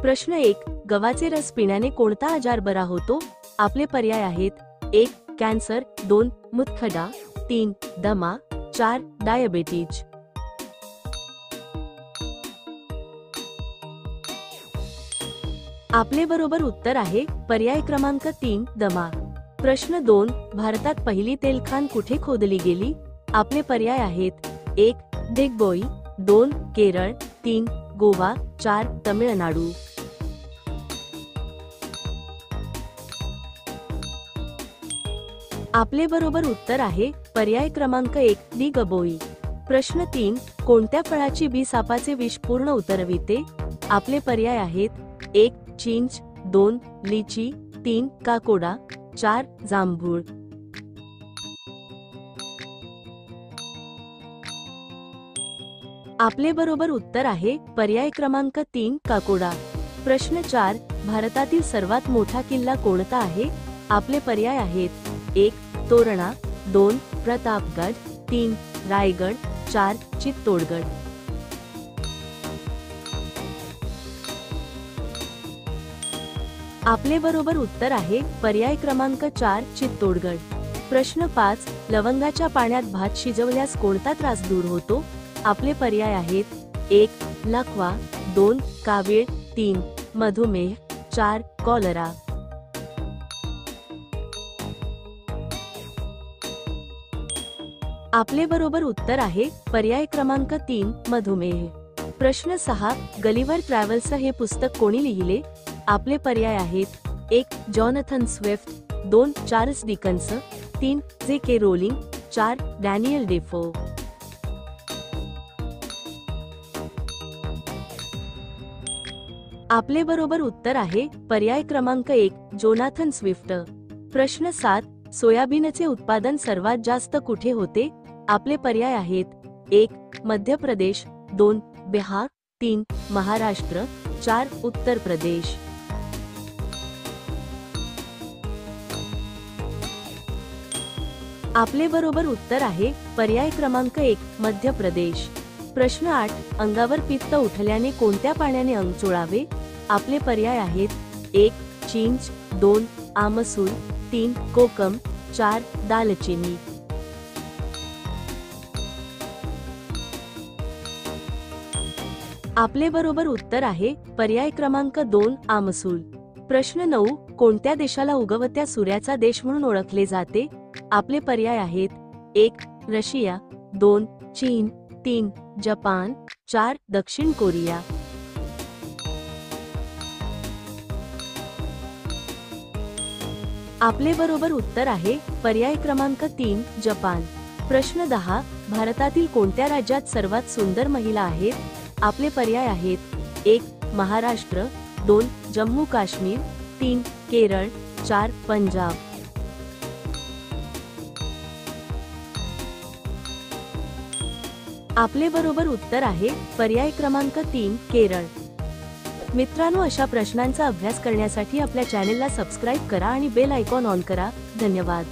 प्रश्न 1. गव्हाचे रस पिण्याने कोणता आजार बरा होतो? आपले पर्याय आहेत: 1. कॅन्सर, 2. मूतखडा, 3. दमा, 4. डायबिटीज. आपले बरोबर उत्तर आहे पर्याय क्रमांक 3. दमा. प्रश्न 2. भारतात पहिली तेलखान कुठे खोदली गेली? आपले पर्याय आहेत: 1. दिग्बोई, 2. केरळ, 3. गोवा, 4. तमिळनाडू. आपले बरोबर उत्तर आहे पर्याय क्रमांक 1. दिग्बोई. प्रश्न 3. कोणत्या फळाची बी सापाचे विष पूर्ण उतरविते? आपले पर्याय आहेत: 1. चिंच, 2. लिची, 3. काकोडा, 4. जांभूळ. आपले बरोबर उत्तर आहे पर्याय क्रमांक 3. काकोडा. प्रश्न 4. भारतातील सर्वात मोठा किल्ला कोणता आहे? आपले पर्याय आहेत: 1. तोरणा, 2. प्रतापगड, 3. रायगड, 4. चित्तोडगड. आपले बरोबर उत्तर आहे पर्याय क्रमांक 4. चित्तोडगड. प्रश्न 5. लवंगाच्या पाण्यात भात शिजवल्यास कोणता त्रास दूर होतो? आपले पर्याय आहेत: 1. लकवा, 2. कावीळ, 3. मधुमेह, 4. कॉलरा. आपले बरोबर उत्तर आहे पर्याय क्रमांक 3. मधुमेह. प्रश्न 6. गलिव्हर ट्रॅव्हल्स हे पुस्तक कोणी लिहिले? आपले पर्याय आहेत: 1. Jonathan Swift, 2. Charles Dickens, 3. JK. Rolling, 4. Daniel Dafoe. आपले बरोबर उत्तर आहे पर्याय क्रमांक 1. Jonathan Swift. प्रश्न 7. सोयाबीनचे उत्पादन सर्वात जास्त कुठे होते? आपले पर्याय आहेत: 1. मध्य प्रदेश, 2. बिहार, 3. महाराष्ट्र, 4. उत्तर प्रदेश. आपले बरोबर उत्तर आहे पर्याय क्रमांक 1. मध्य प्रदेश. प्रश्न 8. अंगावर पित्त उठल्याने कोणत्या पाण्याने अंग चोळावे? आपले पर्याय आहेत: 1. चिंच, 2. आमसूल, 3. कोकम, 4. दालचिनी. आपले बरोबर उत्तर आहे पर्याय क्रमांक 2. आमसूल. प्रश्न 9. कोणत्या देशाला उगवत्या सूर्याचा देश म्हणून ओळखले जाते? आपले पर्याय आहेत: 1. रशिया, 2. चीन, 3. जपान, 4. दक्षिण कोरिया. आपले बरोबर उत्तर आहे पर्याय क्रमांक 3. जपान. प्रश्न 10. भारतातील कोणत्या राज्यात सर्वात सुंदर महिला आहेत? आपले पर्याय आहेत: 1. महाराष्ट्र, 2. जम्मू काश्मीर, 3. केरळ, 4. पंजाब. आपले बरोबर उत्तर आहे पर्याय क्रमांक 3. केरळ. मित्रांनो, अशा प्रश्नांचा अभ्यास करण्यासाठी आपल्या चॅनेलला सबस्क्राईब करा आणि बेल आयकॉन ऑन करा. धन्यवाद.